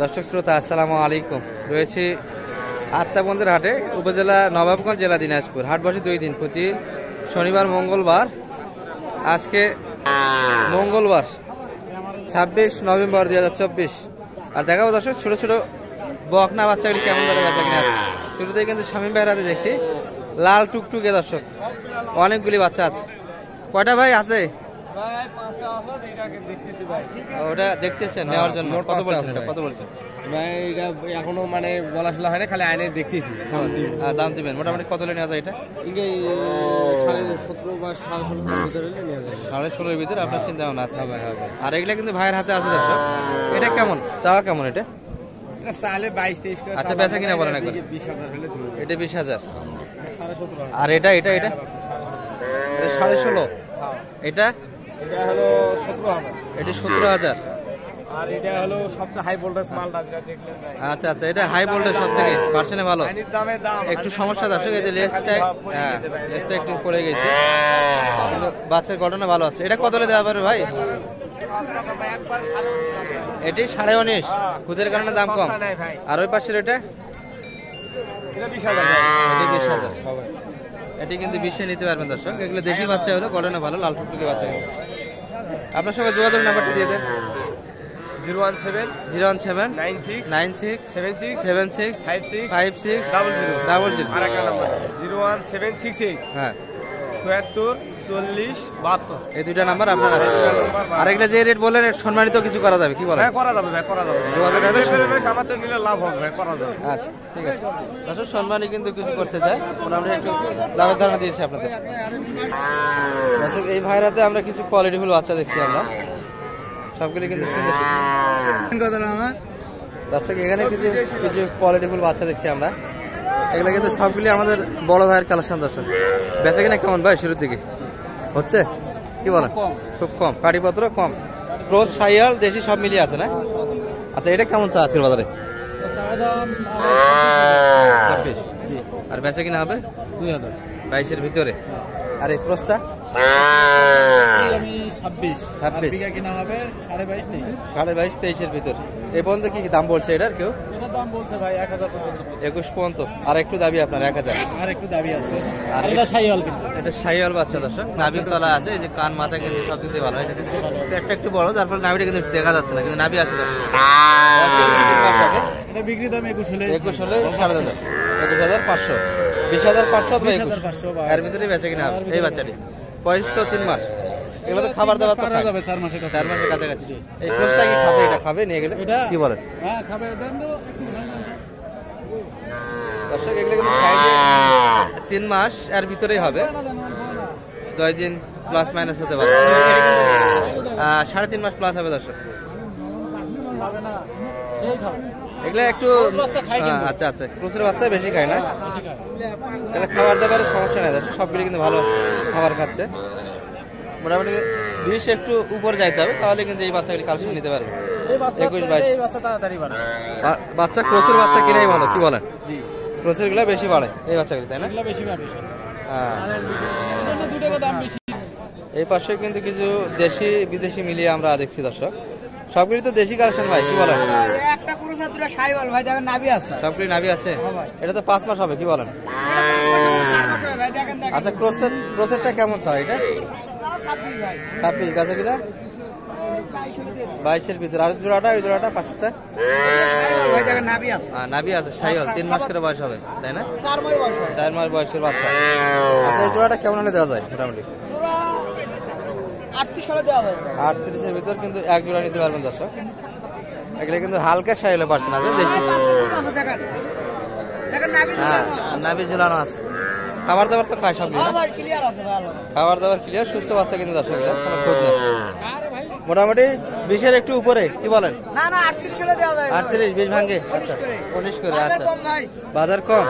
দর্শক শ্রোতা আসসালামু আলাইকুম। রয়েছে আত্মাবন্দের হাটে, উপজেলা নবাবগঞ্জ, জেলা দিনাজপুর। হাট বসে 2 দিন, প্রতি শনিবার মঙ্গলবার। আজকে মঙ্গলবার 26 নভেম্বর 2024। আর দেখাবো দর্শক ছোট ছোট বকনা বাচ্চাগুলি কেমন ধরে বেচা কিনা আছে। শুরুতেই কিন্তু শামীম ভাইয়ের হাতে দেখছি লাল টুকটুকে দর্শক, অনেকগুলি বাচ্চা আছে। কয়টা ভাই আছে? ওটা দেখতেছেন নেওয়ার জন্য? কত বলছেন? কত বলছেন ভাই? এটা এখনো মানে বলা শোনা হয় না, খালি আইনে দেখতেছি। দাম দিবেন মোটামুটি কত হলে নেওয়া যায়? এটা 17.5 বা 16.5 ভিতরে নেওয়া যায়। 16.5 ভিতরে আপনার চিন্তা ভাবনা? আচ্ছা ভাই। আর এগুলা কিন্তু ভাইয়ের হাতে আছে দর্শক। এটা কেমন চাওয়া কেমন? এটা সালে 22-23 করে। আচ্ছা বেচা কিনা বলেন একবার। 20,000 হলে ধরুন। এটা 20,000। 17.5। আর এটা এটা এটা 16.5। এটা এটা হলো 17,000। এটা 17,000। আর এটা হলো সবচেয়ে হাই ভোল্টেজ মালটা, যেটা দেখলে যায়। আচ্ছা আচ্ছা, এটা হাই ভোল্টেজ সব থেকে পার্সেন্টে ভালো। পানির দামে দাম একটু সমস্যা দর্শক, এই যে লেজটা, হ্যাঁ লেজটা একটু পড়ে গেছে, কিন্তু বাচ্চার ঘটনা ভালো আছে। এটা কত হলে দেওয়া পারবে ভাই? এটি 19.5। খুদের কারণে দাম কম। আর ওই পাশের এটা 20,000। এটি 20,000। এটি কিন্তু 20-এ নিতে পারবেন দর্শক। এগুলো দেশি বাচ্চা হলো, ঘটনা ভালো, লাল টুকটুকে বাচ্চা। আপনার সঙ্গে যোগাযোগ নাম্বারটি দিয়ে দেন। 017 96 96 76 76 56 56 00। 00। আর একটা নাম্বার 01768 হ্যাঁ 77 40 72। এই দুইটা নাম্বার আপনার আছে। আর এগুলা যে রেট বলেন সম্মানিত কিছু করা যাবে কি বলেন? হ্যাঁ করা যাবে ভাই, করা যাবে। যোগাযোগ রাখলে আমাদের নিলে লাভ হবে ভাই, করা যাবে। আচ্ছা ঠিক আছে দর্শক, সম্মানী কিন্তু কিছু করতে চাই, মোটামুটি একটু লাভের ধারণা দিয়েছি আপনাদের দর্শক। এই ভাইরাতে আমরা কিছু কোয়ালিটিফুল বাচ্চা দেখছি, আমরা সবগুলি কিন্তু সুন্দর দর্শক। এখানে কিন্তু কিছু কোয়ালিটিফুল বাচ্চা দেখছি আমরা, এগুলো কিন্তু সবগুলি আমাদের বড় ভাইয়ের কালেকশন দর্শক। বেচা কিনা কেমন ভাই শুরুর দিকে হচ্ছে কি বলেন? খুব কম, কাটিপত্র কম, ক্রস শাইয়াল দেশি সব মিলিয়ে আছে না? আচ্ছা এটা কেমন চা আজকের বাজারে? 26। আর বেচা কিনা হবে 2000 22-এর ভিতরে। আর এই ক্রসটা 26 কিনা হবে 22.5 23-23-এর ভিতর। এই পর্যন্ত কি দাম বলছে এটার কেউ? এটা দাম বলছে ভাই 1000 পর্যন্ত। 21 পর্যন্ত। আর একটু দাবি আপনার 1000। আর একটু দাবি আছে। আর এটা শাইওয়াল, কিন্তু এটা শাইওয়াল বাচ্চা দর্শক, নাভির তলা আছে, এই যে কান মাথা কিন্তু সব দিতে ভালো। এটা কিন্তু একটা একটু বড়, যার ফলে নাভিটা কিন্তু দেখা যাচ্ছে না, কিন্তু নাভি আছে দর্শক। এটা বিক্রি দাম 21 হলে 7,500 21,500 20,500 অথবা 20,500 এর ভিতরে বেচে কিনা হবে এই বাচ্চাটি। বয়স তো 3 মাস। এগুলো তো খাবার দাবার তো খায়। 4 মাসের কাছে। 4 মাসের কাছাকাছি। এই কোর্সটা কি খাবে? এটা খাবে নিয়ে গেলে কি বলেন? হ্যাঁ খাবে, দেন তো একটু। দর্শক এগুলো কিন্তু সাইডে 3 মাস এর ভিতরেই হবে, 10 দিন প্লাস মাইনাস হতে পারে। এটা কিন্তু 3.5 মাস প্লাস হবে দর্শক। এগুলো একটু আচ্ছা আচ্ছা, ক্রুসের বাচ্চা বেশি খায় না, তাহলে খাবার দাবারের সমস্যা নেই দর্শক। সবগুলি কিন্তু ভালো খাবার খাচ্ছে, মোটামুটি 20 একটু উপর যাইতে হবে, তাহলে কিন্তু এই বাচ্চাগুলি কালেকশন নিতে পারবে। 21-22 বাচ্চা ক্রোসের বাচ্চা কিনাই ভালো, কি বলেন? ক্রোসের গুলা বেশি বাড়ে এই বাচ্চাগুলি, তাই না? হ্যাঁ এই পাশে কিন্তু কিছু দেশি বিদেশি মিলিয়ে আমরা দেখছি দর্শক। সবগুলি তো দেশি কালেকশন ভাই, কি বলেন? একটা ক্রস আর দুটো শাইওয়াল ভাই, দেখেন নাভি আছে। সবগুলি নাভি আছে। এটা তো 5 মাস হবে, কি বলেন? আচ্ছা ক্রোসেরটা কেমন চাই? এটা 26 গাছে কিনা 22-এর ভিতরে। আর জোড়াটা ওই জোড়াটা পাঁচটা নাভি আছে, শাইওয়াল 3 মাস করে বয়স হবে, তাই না? 4 মাস বয়সের বাচ্চা। আচ্ছা এই জোড়াটা কেমন হলে দেওয়া যায়? মোটামুটি 38-এর ভিতর কিন্তু এক জোড়া নিতে পারবেন দর্শক। এগুলো কিন্তু হালকা শাইওয়ালের পার্সেন্ট আছে, দেশি। হ্যাঁ নাভি ঝুলানো আছে। খাবার দাবার তো খায় সব, খাবার দাবার ক্লিয়ার, সুস্থ বাচ্চা কিন্তু দর্শক, কোনো খোঁজ নেই। মোটামুটি 20-এর একটু উপরে, কি বলেন? 38 20 ভাঙে 19 করে। আচ্ছা বাজার কম,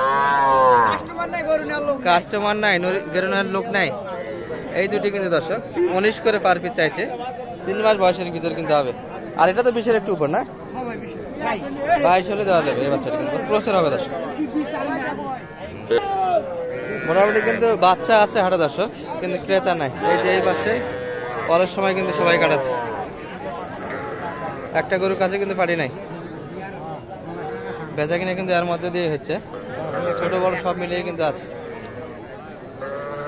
কাস্টমার নাই, গেরুনের লোক নাই, এই দুটি কিন্তু দর্শক 19 করে পার পিস চাইছে। 3 মাস বয়সের ভিতর কিন্তু হবে। আর এটা তো 20-এর একটু উপর না, 22 হলে দেওয়া যাবে এই বাচ্চাটি, কিন্তু ক্রসের হবে দর্শক। মোটামুটি কিন্তু বাচ্চা আছে হাটে দর্শক, কিন্তু ক্রেতা নাই। এই যে এই পাশে পরের সময় কিন্তু সবাই কাটাচ্ছে, একটা গরুর কাছে কিন্তু পাটি নাই। বেচা কিনা কিন্তু এর মধ্যে দিয়ে হচ্ছে, ছোট বড় সব মিলিয়ে কিন্তু আছে।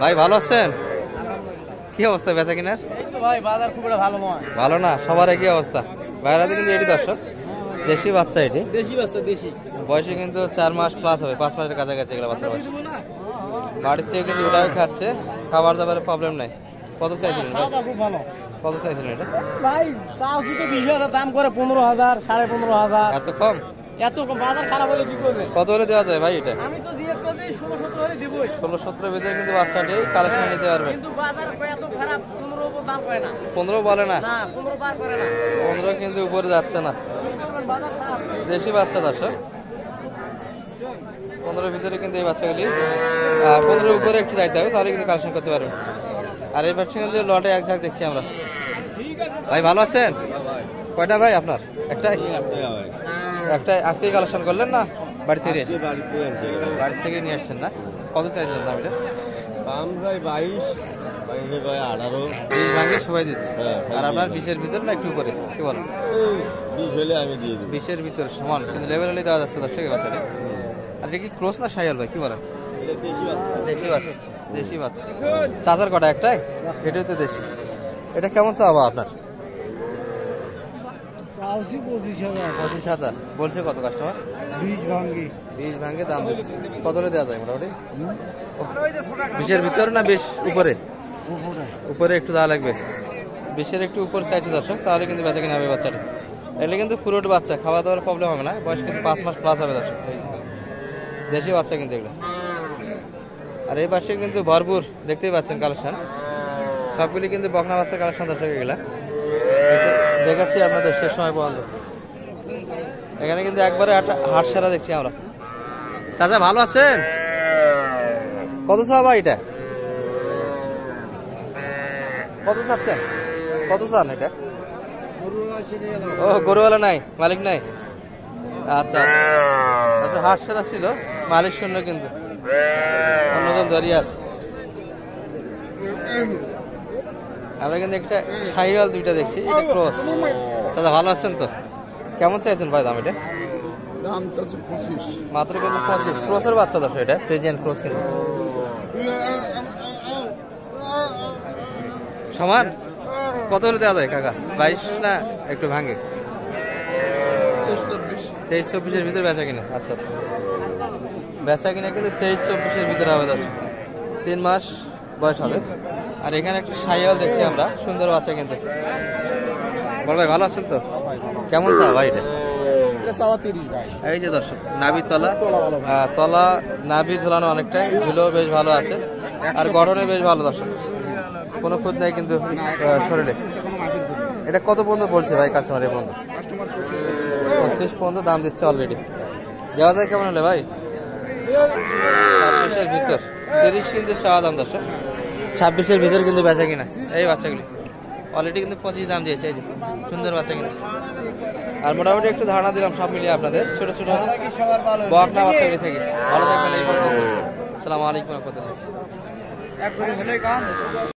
ভাই ভালো আছেন? কি অবস্থা বেচা কিনার? ভাই বাজার খুব ভালো নয়। ভালো না, সবার একই অবস্থা। বাইরে কিন্তু এটি দর্শক দেশি বাচ্চা, এটি দেশি বাচ্চা, দেশি বয়সে কিন্তু 4 মাস প্লাস হবে, 5 মাসের কাছাকাছি এগুলো বাচ্চা বয়স। বাড়ির থেকে কিন্তু ওটাই খাচ্ছে, খাবার দাবারের প্রবলেম নাই। কত চাইছিলেন ভাই? খুব ভালো কত চাইছিলেন এটা? ভাই চাষি তো 20,000 দাম করে, 15,000 15,500। এত কম? এত কম বাজার খারাপ হলে কি করবে? কত হলে দেওয়া যায় ভাই এটা? আমি তো জিজ্ঞেস করছি 16-17 হলে দিবই। 16-17 ভিতরে কিন্তু বাচ্চাটি কালেকশন নিতে পারবে। কিন্তু বাজার এত খারাপ, 15 দাম করে না। 15 বলে না? না 15 পার করে না। 15 কিন্তু উপরে যাচ্ছে না, বাজার খারাপ। দেশি বাচ্চা দর্শক। 15 ভিতরে কিন্তু এই বাচ্চাগুলি 15 উপরে একটু যাইতে হবে, তাহলে কিন্তু কালেকশন করতে পারবে। আর এই বাচ্চা কিন্তু লটে এক ঝাঁক দেখছি আমরা। ভাই ভালো আছেন? কয়টা ভাই আপনার? একটাই? একটাই আজকেই কালেকশন করলেন না বাড়ি থেকে? বাড়ি থেকে নিয়ে আসছেন না? কত চাইছেন দাম এটা? দাম প্রায় 22, 18। 20 ভাঙে সবাই দিচ্ছে। আর আপনার 20-এর ভিতর না একটু উপরে, কি বলেন? 20 হলে আমি দিয়ে দেবো। 20-এর ভিতর সমান, কিন্তু লেভেল হলে দেওয়া যাচ্ছে দর্শক এই বাচ্চাটা। আর এটা কি ক্রস না শাইওয়াল ভাই, কি বলেন? এটা দেশি বাচ্চা। দেশি বাচ্চা, দেশি বাচ্চা। চাচার কটা? একটাই? এটাই তো দেশি। এটা কেমন চাওয়া আপনার? চাষি 25,000। 25,000 বলছে। কত কাস্টমার? 20 ভাঙ্গি। 20 ভাঙে দাম দিচ্ছে। কত হলে দেওয়া যায় মোটামুটি? 20-এর ভিতরে না 20 উপরে? উপরে একটু দেওয়া লাগবে। 20-এর একটু উপর চাইছে দর্শক, তাহলে কিন্তু বেচা কিনা হবে বাচ্চাটা। এগুলো কিন্তু পুরোট বাচ্চা, খাওয়া দাওয়ার প্রবলেম হবে না। বয়স কিন্তু 5 মাস প্লাস হবে দর্শক। দেশি বাচ্চা কিন্তু এগুলো। আর এই পাশে কিন্তু ভরপুর দেখতেই পাচ্ছেন কালেকশন, সবগুলি কিন্তু বকনা বাচ্চার কালেকশন দর্শক। এগুলা দেখাচ্ছি আপনাদের শেষ সময় পর্যন্ত। এখানে কিন্তু একবারে হাট সারা দেখছি আমরা। চাচা ভালো আছেন? কত চাওয়া এটা? কত চাচ্ছেন? কত চান এটা? ও গরুওয়ালা নাই, মালিক নাই? আচ্ছা আচ্ছা, হাট সারা ছিল, মালিক শূন্য কিন্তু অন্যজন ধরিয়ে আছে। আমরা কিন্তু একটা শাহিওয়াল দুইটা দেখছি, এটা ক্রস। দাদা ভালো আছেন তো? কেমন চাইছেন ভাই দাম এটা? দাম চাচ্ছে 25। মাত্র কিন্তু 25। ক্রসের বাচ্চা দর্শক, এটা ফ্রিজিয়ান ক্রস কিন্তু সমান। কত হলে দেওয়া যায় কাকা? 22 না একটু ভাঙে? 23-24-এর ভিতরে বেচা কিনা? আচ্ছা আচ্ছা, বেচা কিনা কিন্তু 23-24-এর ভিতরে হবে দর্শক। 3 মাস বয়স হবে। আর এখানে একটা শাহিওয়াল দেখছি আমরা, সুন্দর বাচ্চা কিন্তু। বড় ভাই ভালো আছেন তো? কেমন চা ভাই এটা? এটা চাওয়া 30 ভাই। এই যে দর্শক, নাভি তলা, তলা নাভি ঝুলানো অনেকটাই, ঝুলেও বেশ ভালো আছে। আর গঠনে বেশ ভালো দর্শক, কোনো খুঁত নাই কিন্তু শরীরে। এটা কত পর্যন্ত বলছে ভাই কাস্টমার? এ পর্যন্ত 25 পর্যন্ত দাম দিচ্ছে অলরেডি। দেওয়া যায় কেমন হলে ভাই? 26-এর ভিতর। 30 কিন্তু চাওয়া দাম দর্শক, 26-এর ভিতর কিন্তু বেচা কিনা। এই বাচ্চাগুলি অলরেডি কিন্তু 25 দাম দিয়েছে। এই যে সুন্দর বাচ্চা কিন্তু। আর মোটামুটি একটু ধারণা দিলাম সব মিলিয়ে আপনাদের, ছোট ছোট বকনা বাচ্চাগুলি থেকে। ভালো থাকবেন এই পর্যন্ত। আসসালামু আলাইকুম।